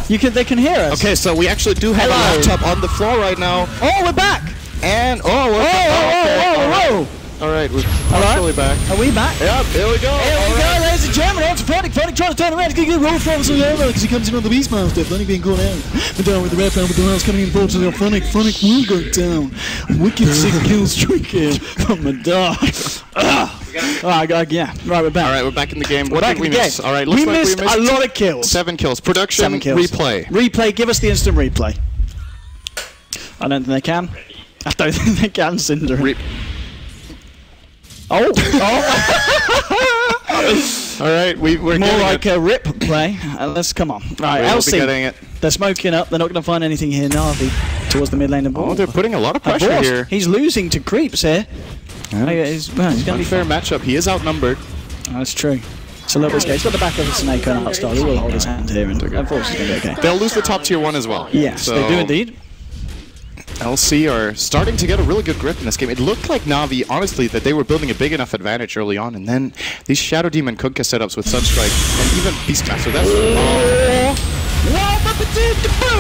Speaker 2: They can hear us.
Speaker 1: Okay, so we actually do have a laptop on the floor right now.
Speaker 2: Oh, we're back.
Speaker 1: And
Speaker 2: whoa.
Speaker 1: All right, we're actually back.
Speaker 2: Are we back?
Speaker 1: Yep, here we go.
Speaker 2: Here we go, ladies and gentlemen. On to Phonic. Phonic trying to turn around. He's going to get roll from some over because he comes in on the Beastmaster. Phonic being called out. But down with the red panel with the rounds coming in forward to the Phonic. Phonic will go down. Wicked 6 kill streak here from the dark. Yeah. Right, we're back.
Speaker 1: All right, we're back in the game.
Speaker 2: What did we miss?
Speaker 1: All right,
Speaker 2: we missed a lot of kills.
Speaker 1: 7 kills. Production.
Speaker 2: 7 kills.
Speaker 1: Replay.
Speaker 2: Replay. Give us the instant replay. I don't think they can. I don't think they can, Cinder. Oh!
Speaker 1: All right, we're
Speaker 2: more like a rip play. Let's come on. Right, LC. They're smoking up. They're not going to find anything here. NAVI towards the mid lane of ball.
Speaker 1: Oh, they're putting a lot of pressure here.
Speaker 2: He's losing to creeps here. Yeah. He's going to be
Speaker 1: fair matchup. He is outnumbered.
Speaker 2: That's true. It's a little bit scary. He's got the back of a snake on outstar. He will hold his hand here, and unfortunately, it's going to be okay.
Speaker 1: They'll lose the top tier 1 as well.
Speaker 2: Yes, they do indeed.
Speaker 1: LC are starting to get a really good grip in this game. It looked like NAVI, honestly, that they were building a big enough advantage early on, and then these Shadow Demon Kunkka setups with Sunstrike and even Beastmaster. That's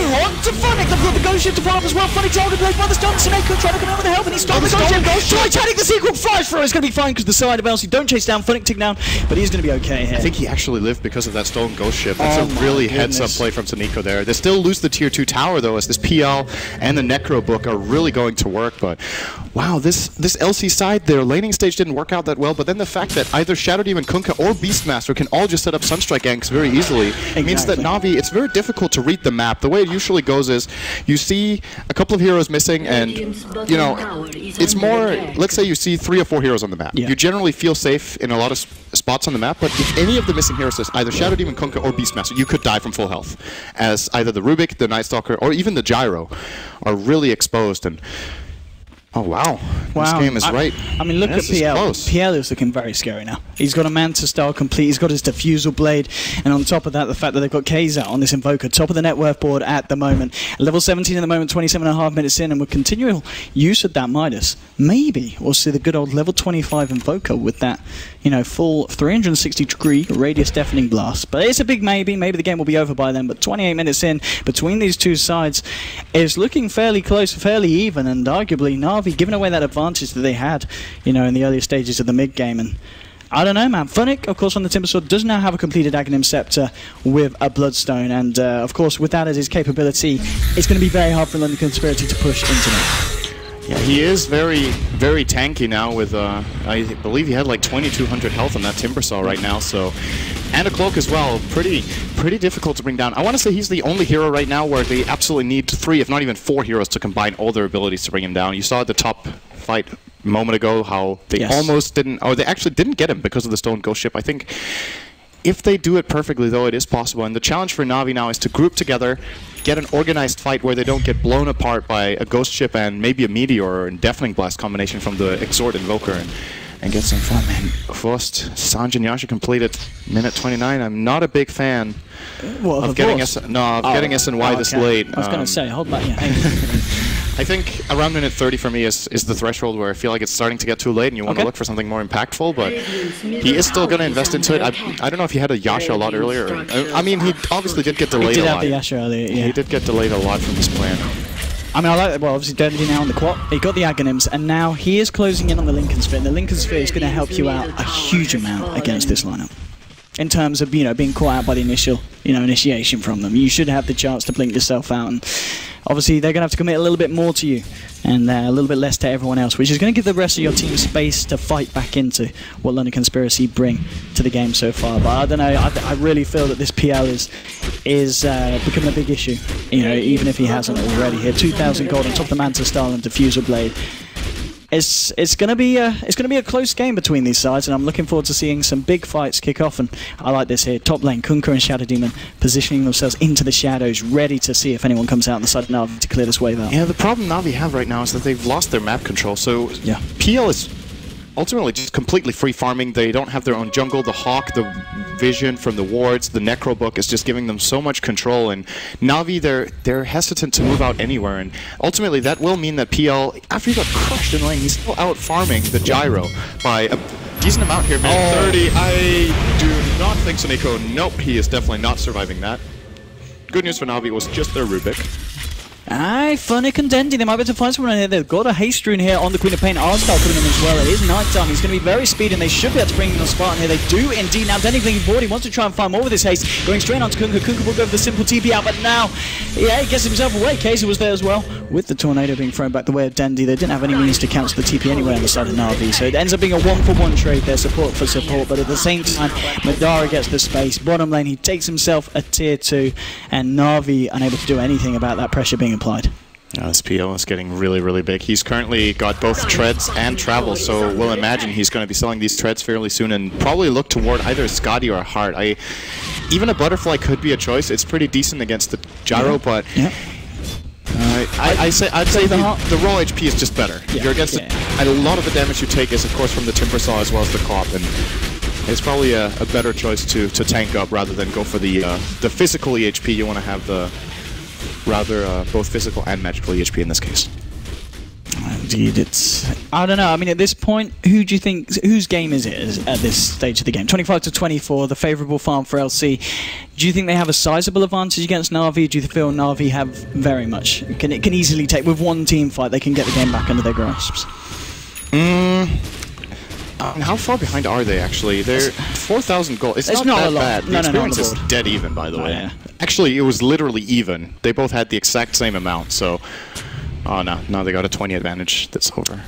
Speaker 2: on to Phonic. They've got the Ghost Shift to follow up as well. Phonic's already played by the stun. Snake trying to come out with the help, and he's stopped the Ghost Shift. Try chanting the sequel. Flies through. It's going to be fine because the side of LC don't chase down. Phonic tick down, but he's going to be okay here.
Speaker 1: I think he actually lived because of that stolen Ghost Shift. That's a really heads-up play from Taniko there. They still lose the tier 2 tower though, as this PL and the Necro book are really going to work. But wow, this LC side, their laning stage didn't work out that well. But then the fact that either Shadow Demon Kunkka or Beastmaster can all just set up Sunstrike ganks very easily means that NAVI, it's very difficult to read the map. The way it usually goes is you see a couple of heroes missing, and you know it's more. Let's say you see 3 or 4 heroes on the map. You generally feel safe in a lot of spots on the map. But if any of the missing heroes is either Shadow Demon Kunkka or Beastmaster, you could die from full health, as either the Rubik, the Night Stalker, or even the Gyro are really exposed. And Oh, wow. This game is right.
Speaker 2: I mean, look at PL.
Speaker 1: Close.
Speaker 2: PL is looking very scary now. He's got a Manta style complete. He's got his Diffusal Blade. And on top of that, the fact that they've got Kaiser on this Invoker, top of the net worth board at the moment. Level 17 at the moment, 27.5 minutes in, and with continual use of that Midas, maybe we'll see the good old level 25 Invoker with that, you know, full 360-degree radius deafening blast. But it's a big maybe. Maybe the game will be over by then. But 28 minutes in, between these two sides, is looking fairly close, fairly even, and arguably NAVI giving away that advantage that they had, you know, in the earlier stages of the mid-game. And I don't know, man. Funnick, of course, on the Timber Sword, does now have a completed Aghanim Scepter with a Bloodstone, and of course, with that as his capability, it's going to be very hard for London Conspiracy to push into that.
Speaker 1: Yeah, he is very, very tanky now with, I believe he had like 2,200 health on that Timber Saw right now, so... And a Cloak as well, pretty difficult to bring down. I want to say he's the only hero right now where they absolutely need 3, if not even 4 heroes to combine all their abilities to bring him down. You saw at the top fight a moment ago how they almost didn't, or they actually didn't get him because of the Stone Ghost Ship. I think if they do it perfectly, though, it is possible. And the challenge for NAVI now is to group together, get an organized fight where they don't get blown apart by a Ghost Ship and maybe a Meteor or a Deafening Blast combination from the Exhort Invoker. And get some fun, man. First, Sanjin Yasha completed minute 29. I'm not a big fan of getting SNY this late.
Speaker 2: I was going to say, hold back your hand.
Speaker 1: I think around minute 30 for me is the threshold where I feel like it's starting to get too late and you want to look for something more impactful, but he is still going to invest into it. I don't know if he had a Yasha a lot earlier. I mean, he obviously did get delayed a lot.
Speaker 2: He did have the Yasha earlier, yeah.
Speaker 1: He did get delayed a lot from his plan.
Speaker 2: I mean, I like that. Well, obviously, Deadly now on the quad. He got the Aghanims, and now he is closing in on the Lincoln Sphere. And the Lincoln Sphere is going to help you out a huge amount against this lineup. In terms of, you know, being caught out by the initial, you know, initiation from them. You should have the chance to blink yourself out. And obviously, they're going to have to commit a little bit more to you and a little bit less to everyone else, which is going to give the rest of your team space to fight back into what London Conspiracy bring to the game so far. But I don't know, I really feel that this PL is becoming a big issue, you know, even if he hasn't already here. 2,000 gold on top of the Manta Style and Diffusal Blade. It's gonna be a close game between these sides, and I'm looking forward to seeing some big fights kick off. And I like this here. Top lane, Kunkka and Shadow Demon positioning themselves into the shadows, ready to see if anyone comes out on the side of Navi to clear this wave out.
Speaker 1: Yeah, the problem Navi have right now is that they've lost their map control. So yeah, PL is ultimately just completely free farming. They don't have their own jungle. The Hawk, the vision from the wards, the Necro Book is just giving them so much control. And Navi, they're hesitant to move out anywhere. And ultimately, that will mean that PL, after he got crushed in lane, he's still out farming the Gyro by a decent amount here. Minute 30. I do not think so, Nico. Nope, he is definitely not surviving that. Good news for Navi, it was just their Rubik.
Speaker 2: Aye, Funnick and Dendy, they might be able to find someone in here. They've got a haste rune here on the Queen of Pain. Arstal putting him as well. It is night time. He's going to be very speedy, and they should be able to bring him on Spartan here. They do indeed. Now, Dendy blinking forward. He wants to try and find more with his haste. Going straight onto Kunkka. Kunkka will go for the simple TP out, but now, yeah, he gets himself away. Kaiser was there as well. With the Tornado being thrown back the way of Dendy, they didn't have any means to cancel the TP anyway on the side of Navi. So it ends up being a 1-for-1 trade there, support for support. But at the same time, Madara gets the space. Bottom lane, he takes himself a tier 2, and Navi unable to do anything about that pressure being applied.
Speaker 1: This PL is getting really, really big. He's currently got both treads and travel, so we'll imagine he's going to be selling these treads fairly soon and probably look toward either a Scotty or a Heart. Even a Butterfly could be a choice. It's pretty decent against the Gyro, but I'd say the raw HP is just better. You're against and a lot of the damage you take is, of course, from the Timber Saw as well as the Cop, and it's probably a better choice to tank up rather than go for the physical EHP. You want to have the both physical and magical EHP in this case.
Speaker 2: Indeed, I don't know. I mean, at this point, who do you think, whose game is it at this stage of the game? 25 to 24, the favourable farm for LC. Do you think they have a sizable advantage against Navi? Do you feel Navi have very much? Can easily take, with one team fight, they can get the game back under their grasps?
Speaker 1: How far behind are they, actually? They're 4,000 gold. It's not that bad. The experience is dead even, by the way. Yeah. Actually, it was literally even. They both had the exact same amount, so... Oh, no. No, they got a 20 advantage. That's over.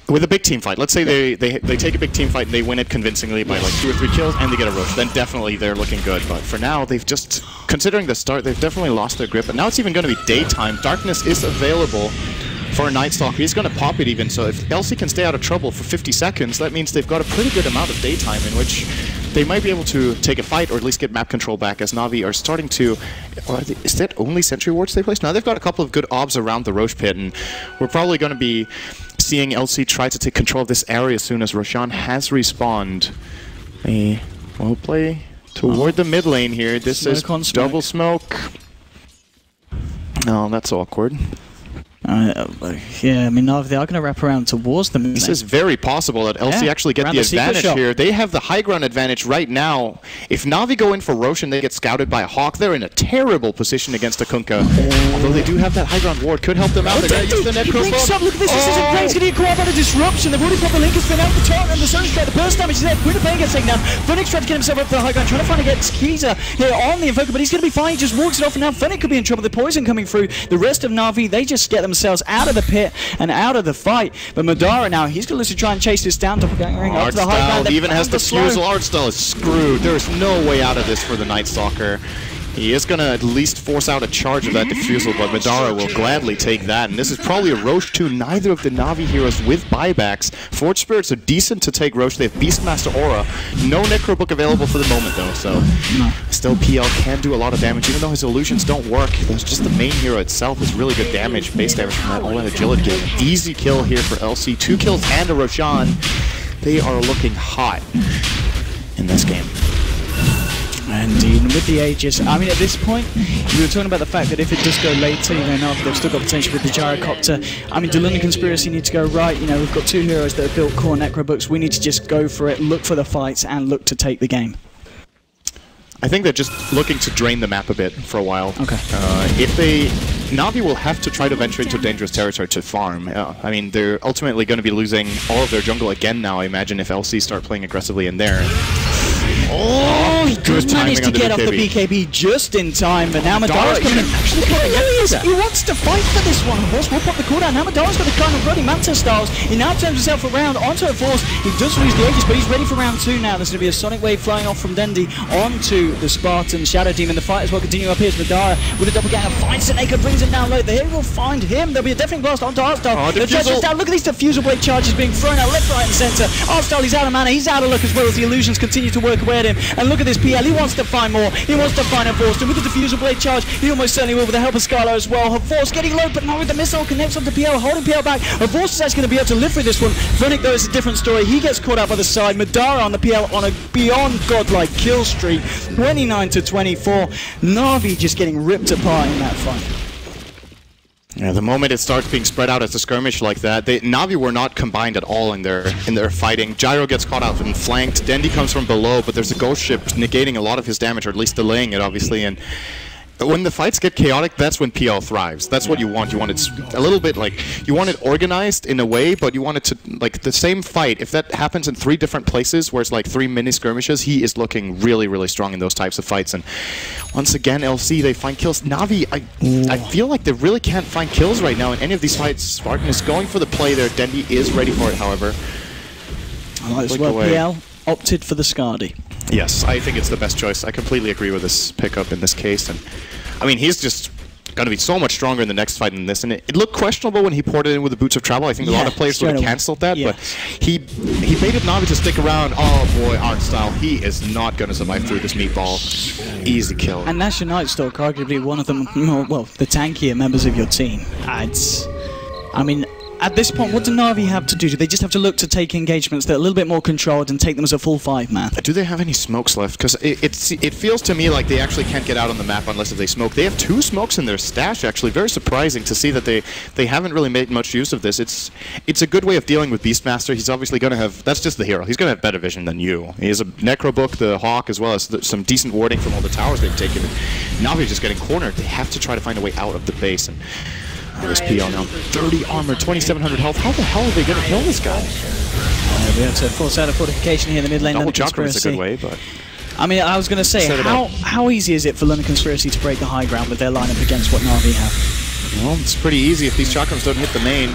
Speaker 1: With a big team fight. Let's say they take a big team fight and they win it convincingly by like 2 or 3 kills and they get a rush. Then definitely they're looking good. But for now, they've just... Considering the start, they've definitely lost their grip. And now it's even going to be daytime. Darkness is available for a Night Stalker. He's going to pop it even, so if LC can stay out of trouble for 50 seconds, that means they've got a pretty good amount of daytime in which they might be able to take a fight or at least get map control back, as Navi are starting to... is that only sentry wards they place? Now they've got a couple of good obs around the Roche pit, and we're probably going to be seeing LC try to take control of this area as soon as Roshan has respawned. A well play toward the mid lane here. This is double smoke. Oh, that's awkward.
Speaker 2: Yeah, I mean, now they are going to wrap around towards them.
Speaker 1: This is very possible that LC actually get the advantage here. They have the high ground advantage right now. If Navi go in for Roche and they get scouted by a Hawk, they're in a terrible position against a Kunkka. Although they do have that high ground ward, could help them out. They're going to use the Necro bomb.
Speaker 2: Look at this, this isn't great. It's going to get caught by the disruption. They've already put the link and spin out the turret, and the Sun's tried to burst damage is there. Quinta Pain gets taken down. Phoenix tried to get himself up to the high ground, trying to find to get Skeezer here on the Invoker, but he's going to be fine. He just walks it off, and now Phoenix could be in trouble. The poison coming through. The rest of Navi, they just get themselves out of the pit and out of the fight. But Madara now, he's going to try and chase this down. Doppelganger up to the high ground.
Speaker 1: He even has the fusel. Artstyle is screwed. There's no way out of this for the Night Stalker. He is going to at least force out a charge of that diffusal, but Madara will gladly take that. And this is probably a Roche 2. Neither of the Navi heroes with buybacks. Forge Spirits are decent to take Roche. They have Beastmaster Aura. No Necro Book available for the moment, though. So still PL can do a lot of damage, even though his illusions don't work. There's just the main hero itself is really good damage. Base damage from that all-in agility game. Easy kill here for LC. 2 kills and a Roshan. They are looking hot in this game.
Speaker 2: Indeed, and with the Aegis, I mean, at this point, we were talking about the fact that if it does go later, you know, they've still got potential with the Gyrocopter. I mean, do London Conspiracy need to go right? You know, we've got 2 heroes that have built core Necro Books. We need to just go for it, look for the fights, and look to take the game.
Speaker 1: I think they're just looking to drain the map a bit for a while.
Speaker 2: Okay.
Speaker 1: If they... Navi will have to try to venture into dangerous territory to farm. I mean, they're ultimately going to be losing all of their jungle again now, I imagine, if LC start playing aggressively in there.
Speaker 2: Oh, he does manage to get off the BKB just in time, but now Madara's coming in. Actually, he wants to fight for this one. Of course, we'll pop the cooldown. Now Madara's got the kind of bloody Manta styles. He now turns himself around onto a force. He does lose the Aegis, but he's ready for round 2 now. There's going to be a Sonic Wave flying off from Dendi onto the Spartan Shadow Demon. The fight as well continue up here. Madara with a doppelganger finds Seneca, brings him down low. The hero will find him. There'll be a deafening blast onto Artstyle. The judges down. Look at these diffusal blade charges being thrown out left, right, and centre. Artstyle, he's out of mana. He's out of luck as well as the illusions continue to work away at him. And look at this PL. He wants to find more. He wants to find a Force. And with the diffusal blade charge, he almost certainly will with the help of Scarlo as well. Her Force getting low, but not with the missile. Connects onto PL, holding PL back. Her Force is actually going to be able to live through this one. Fennick, though, is a different story. He gets caught out by the side. Madara on the PL on a beyond godlike kill streak. 29-24. Navi just getting ripped apart in that fight.
Speaker 1: Yeah, the moment it starts being spread out as a skirmish like that, Navi were not combined at all in their fighting. Gyro gets caught out and flanked. Dendi comes from below, but there's a ghost ship negating a lot of his damage, or at least delaying it, obviously. And when the fights get chaotic, that's when PL thrives. That's what you want. You want it a little bit like, you want it organized in a way, but you want it to, like, the same fight. If that happens in 3 different places, where it's like 3 mini skirmishes, he is looking really, really strong in those types of fights. And once again, LC, they find kills. Navi, I feel like they really can't find kills right now in any of these fights. Spartan is going for the play there. Dendi is ready for it, however.
Speaker 2: As well, PL opted for the Scardy.
Speaker 1: Yes, I think it's the best choice. I completely agree with this pickup in this case. And I mean, he's just going to be so much stronger in the next fight than this. And it looked questionable when he poured it in with the Boots of Travel. I think a lot of players would have cancelled that. But he baited Navi to stick around. Oh boy, Artstyle, he is not going to survive through this meatball. Easy kill.
Speaker 2: And that's your Night Stalker, arguably one of the, well, the tankier members of your team. I mean, at this point, what do Navi have to do? Do they just have to look to take engagements that are a little bit more controlled and take them as a full 5-man?
Speaker 1: Do they have any smokes left? Because it feels to me like they actually can't get out on the map unless if they smoke. They have 2 smokes in their stash, actually. Very surprising to see that they haven't really made much use of this. It's a good way of dealing with Beastmaster. He's obviously going to have... That's just the hero. He's going to have better vision than you. He has a Necro Book, the Hawk, as well as some decent warding from all the towers they've taken. Navi's just getting cornered. They have to try to find a way out of the base. And this PL now, 30 armor, 2,700 health. How the hell are they going to kill this guy?
Speaker 2: We have to force out a fortification here in the mid lane.
Speaker 1: Double chakra is a good way, but...
Speaker 2: I mean, I was going to say, how easy is it for London Conspiracy to break the high ground with their lineup against what Navi have?
Speaker 1: Well, it's pretty easy if these chakrams don't hit the main.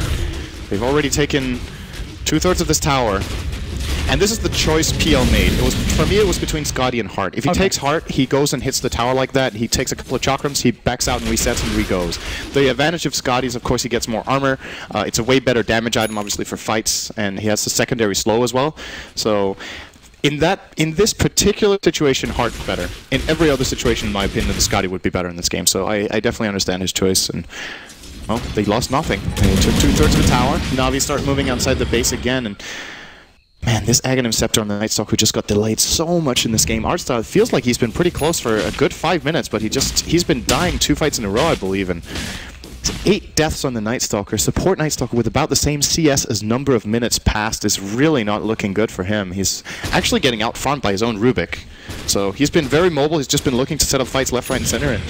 Speaker 1: They've already taken 2/3 of this tower. And this is the choice PL made. For me, it was between Scotty and Hart. If he takes Hart, he goes and hits the tower like that. He takes a couple of chakrams, he backs out and resets and re-goes. The advantage of Scotty is, of course, he gets more armor. It's a way better damage item, obviously, for fights, and he has a secondary slow as well. So in this particular situation, Hart better. In every other situation, in my opinion, the Scotty would be better in this game. So I definitely understand his choice. And well, they lost nothing. They took 2/3 of the tower. Navi start moving outside the base again, and man, this Aghanim Scepter on the Night Stalker just got delayed so much in this game. Artstyle feels like he's been pretty close for a good 5 minutes, but he's been dying 2 fights in a row, I believe. And 8 deaths on the Night Stalker. Support Night Stalker with about the same CS as number of minutes passed is really not looking good for him. He's actually getting out-farmed by his own Rubik. So he's been very mobile. He's just been looking to set up fights left, right, and center. And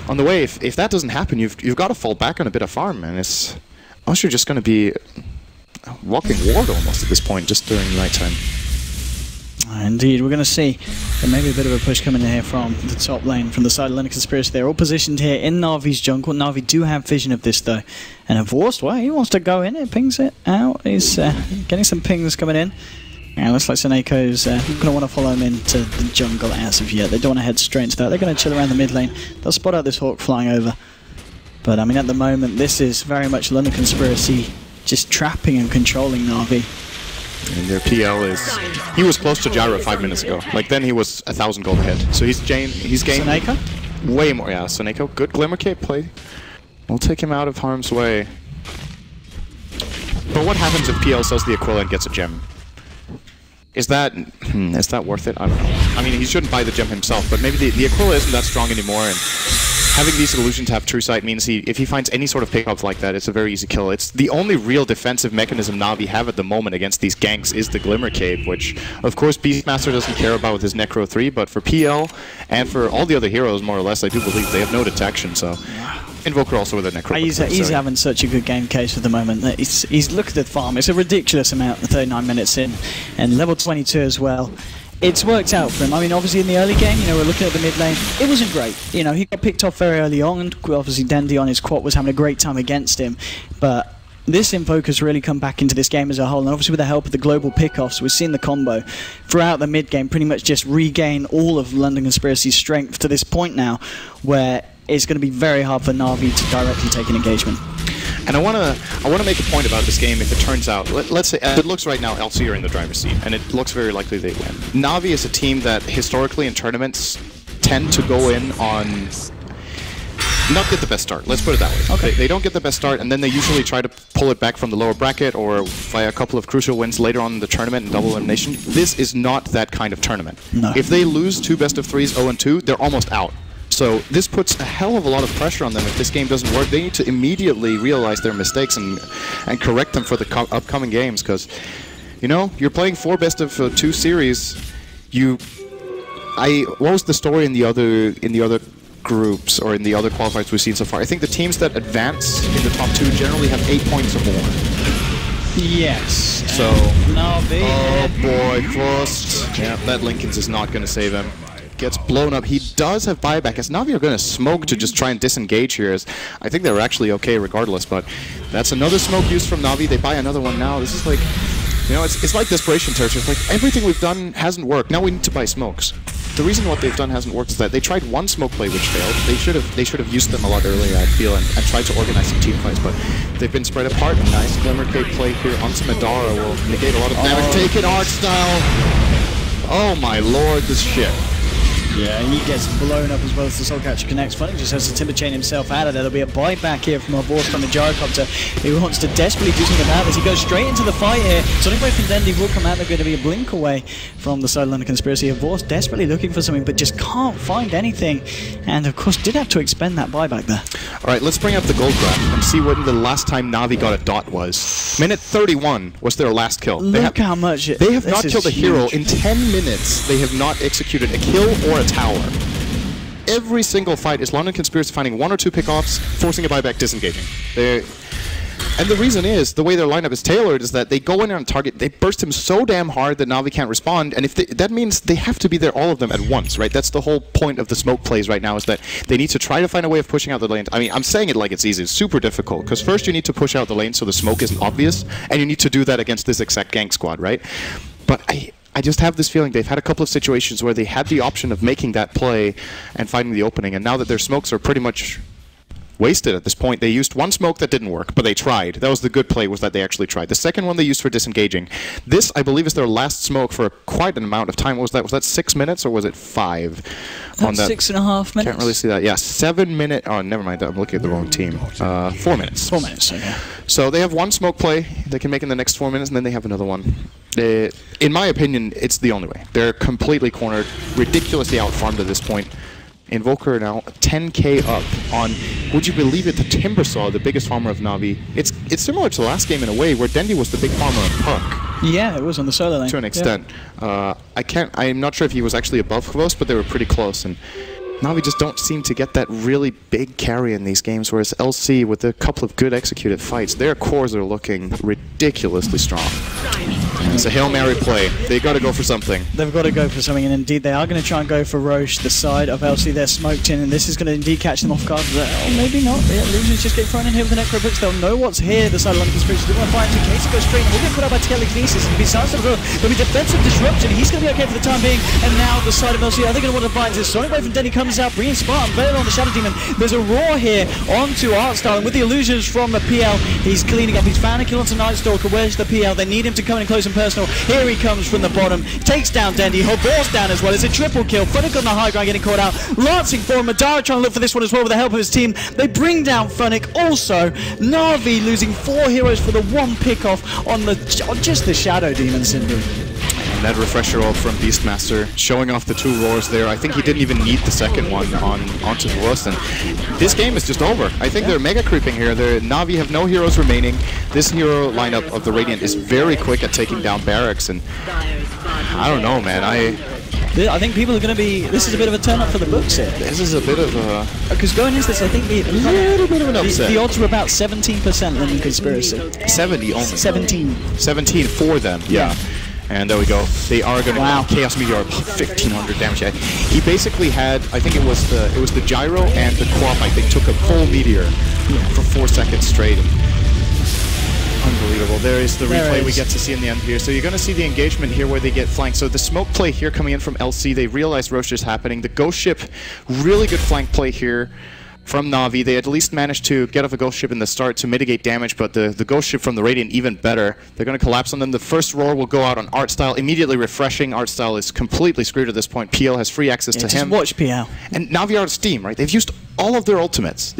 Speaker 1: on the way, if that doesn't happen, you've got to fall back on a bit of farm, man. It's also just going to be a walking ward almost at this point, just during nighttime.
Speaker 2: Indeed, we're going to see there may be a bit of a push coming in here from the top lane, from the side of London Conspiracy. They're all positioned here in Navi's jungle. Navi do have vision of this, though. And Vorst, well, he wants to go in. It pings it out. He's getting some pings coming in. And looks like Seneco's going to want to follow him into the jungle as of yet. They don't want to head straight into that. They're going to chill around the mid lane. They'll spot out this Hawk flying over. But, I mean, at the moment, this is very much London Conspiracy just trapping and controlling Navi.
Speaker 1: And their PL is... He was close to Gyro 5 minutes ago. Like, then he was 1,000 gold ahead. So he's gained
Speaker 2: Seneca?
Speaker 1: Way more. Yeah, Seneco. Good Glimmer Cape play. We'll take him out of harm's way. But what happens if PL sells the Aquila and gets a gem? Is that worth it? I don't know. I mean, he shouldn't buy the gem himself, but maybe the Aquila isn't that strong anymore, and having these illusions have true sight means if he finds any sort of pickups like that, it's a very easy kill. It's the only real defensive mechanism Navi have at the moment against these ganks is the Glimmer Cape, which, of course, Beastmaster doesn't care about with his Necro 3, but for PL and for all the other heroes, more or less, I do believe they have no detection, so... Invoker also with a Necro.
Speaker 2: He's having such a good game case at the moment. He's look at the farm. It's a ridiculous amount, 39 minutes in, and level 22 as well. It's worked out for him. I mean, obviously in the early game, you know, we're looking at the mid lane. It wasn't great. You know, he got picked off very early on, and obviously Dendy on his quad was having a great time against him. But this Invoker's really come back into this game as a whole, and obviously with the help of the global pickoffs, we've seen the combo throughout the mid game pretty much just regain all of London Conspiracy's strength to this point now, where it's going to be very hard for Navi to directly take an engagement.
Speaker 1: And I want to make a point about this game if it turns out, let's say, it looks right now LC are in the driver's seat, and it looks very likely they win. Navi is a team that historically in tournaments tend to go in on not get the best start, let's put it that way.
Speaker 2: Okay.
Speaker 1: They don't get the best start, and then they usually try to pull it back from the lower bracket or via a couple of crucial wins later on in the tournament and double elimination. This is not that kind of tournament.
Speaker 2: No.
Speaker 1: If they lose 2 best-of-3s 0-2, they're almost out. So this puts a hell of a lot of pressure on them if this game doesn't work. They need to immediately realize their mistakes and correct them for the upcoming games, because, you know, you're playing 4 best-of-2 series. What was the story in the other groups or in the other qualifiers we've seen so far? I think the teams that advance in the top 2 generally have 8 points or more.
Speaker 2: Yes.
Speaker 1: So,
Speaker 2: Navi.
Speaker 1: oh boy, Frost. Yeah, that Lincoln's is not going to save him. Gets blown up. He does have buyback, as Navi are going to smoke to just try and disengage here, as I think they're actually okay regardless, but that's another smoke used from Navi. They buy another one now. This is like, you know, it's like desperation territory. It's like everything we've done hasn't worked. Now we need to buy smokes. The reason what they've done hasn't worked is that they tried one smoke play which failed. They should have used them a lot earlier, I feel, and tried to organize some team fights, but they've been spread apart. Nice Glimmer Cape play here onto Madara will negate a lot of damage. Take it, Art Style! Oh my lord, this shit.
Speaker 2: Yeah, he gets blown up as well as the Soul Catcher connects. Funny just has to Timber Chain himself out of there. There'll be a buyback here from our Vorst on the Gyrocopter, who wants to desperately do something about this. He goes straight into the fight here. Sonic Wave from Dendy will come out. They're going to be a blink away from the side of London Conspiracy. Vorst desperately looking for something, but just can't find anything. And of course, did have to expend that buyback there.
Speaker 1: Alright, let's bring up the gold graph and see when the last time Navi got a dot was. Minute 31 was their last kill.
Speaker 2: Look how much...
Speaker 1: They have not killed a hero in 10 minutes. They have not executed a kill or a tower. Every single fight is London Conspiracy finding 1 or 2 pickoffs, forcing a buyback, disengaging. And the reason is, the way their lineup is tailored is that they go in on target, they burst him so damn hard that Navi can't respond, and that means they have to be there, all of them, at once, right? That's the whole point of the smoke plays right now, is that they need to try to find a way of pushing out the lanes. I mean, I'm saying it like it's easy. It's super difficult, because first you need to push out the lane so the smoke isn't obvious, and you need to do that against this exact gank squad, right? But I just have this feeling they've had a couple of situations where they had the option of making that play and finding the opening, and now that their smokes are pretty much wasted at this point. They used one smoke that didn't work, but they tried. That was the good play, was that they actually tried. The second one they used for disengaging. This, I believe, is their last smoke for quite an amount of time. What was that? Was that 6 minutes or was it 5?
Speaker 2: On that 6.5 minutes.
Speaker 1: Can't really see that. Yeah, 7 minute. Oh, never mind. I'm looking at the wrong team. 4 minutes.
Speaker 2: 4 minutes. Okay.
Speaker 1: So they have one smoke play they can make in the next 4 minutes, and then they have another one. In my opinion, it's the only way. They're completely cornered, ridiculously outfarmed at this point. Invoker now 10k up on, would you believe it, the Timbersaw, the biggest farmer of Navi. It's similar to the last game in a way, where Dendi was the big farmer of Puck.
Speaker 2: Yeah, it was on the solo lane.
Speaker 1: To an extent. Yeah. I'm not sure if he was actually above Kvos, but they were pretty close. And Navi just don't seem to get that really big carry in these games, whereas LC, with a couple of good executed fights, their cores are looking ridiculously strong. It's a Hail Mary play. They got to go for something.
Speaker 2: They've got to go for something, and indeed they are going to try and go for Roche, the side of LC they're smoked in, and this is going to indeed catch them off guard. Oh, maybe not. Yeah, Illusions just get thrown in here with the Necrobricks. They'll know what's here. The side of London Conspiracy. They want to find two cases, go straight, and we'll get put out by Telekinesis. And besides there'll be defensive disruption. He's going to be okay for the time being, and now the side of LC, are they going to want to find this? Sonic Wave from Denny comes out, bringing Spartan, better on the Shadow Demon. There's a roar here onto Artstyle, and with the Illusions from the PL, he's cleaning up. He's found a kill onto Nightstalker. Where's the PL? They need him to come in close and personal. Here he comes from the bottom, takes down Dendi, Hobor's down as well. It's a triple kill. Funnick on the high ground getting caught out. Lancing for him. Madara trying to look for this one as well with the help of his team. They bring down Funnick. Also, Navi losing 4 heroes for the one pickoff on just the Shadow Demon Syndrome.
Speaker 1: And that refresher ult from Beastmaster, showing off the 2 roars there. I think he didn't even need the second one onto Kvos. And this game is just over. I think they're mega creeping here. Navi have no heroes remaining. This hero lineup of the Radiant is very quick at taking down barracks, and I don't know, man.
Speaker 2: I think people are going to be... This is a bit of a turn-up for the books here.
Speaker 1: This is a bit of a...
Speaker 2: Because going into this, I think
Speaker 1: a little bit of an upset.
Speaker 2: The odds were about 17% London Conspiracy.
Speaker 1: 70 only.
Speaker 2: 17.
Speaker 1: 17 for them, yeah. And there we go. They are going to Chaos Meteor 1500 damage. He basically had, I think it was the gyro and the quad bike. They took a full meteor for 4 seconds straight. Unbelievable. There is the replay we get to see in the end here. So you're going to see the engagement here where they get flanked. So the smoke play here coming in from LC. They realize Roche is happening. The Ghost Ship, really good flank play here from Navi. They at least managed to get off a Ghost Ship in the start to mitigate damage, but the Ghost Ship from the Radiant even better. They're going to collapse on them. The first roar will go out on Artstyle, immediately refreshing. Artstyle is completely screwed at this point. PL has free access to him.
Speaker 2: Just watch PL.
Speaker 1: And Navi are out of steam, right? They've used all of their ultimates.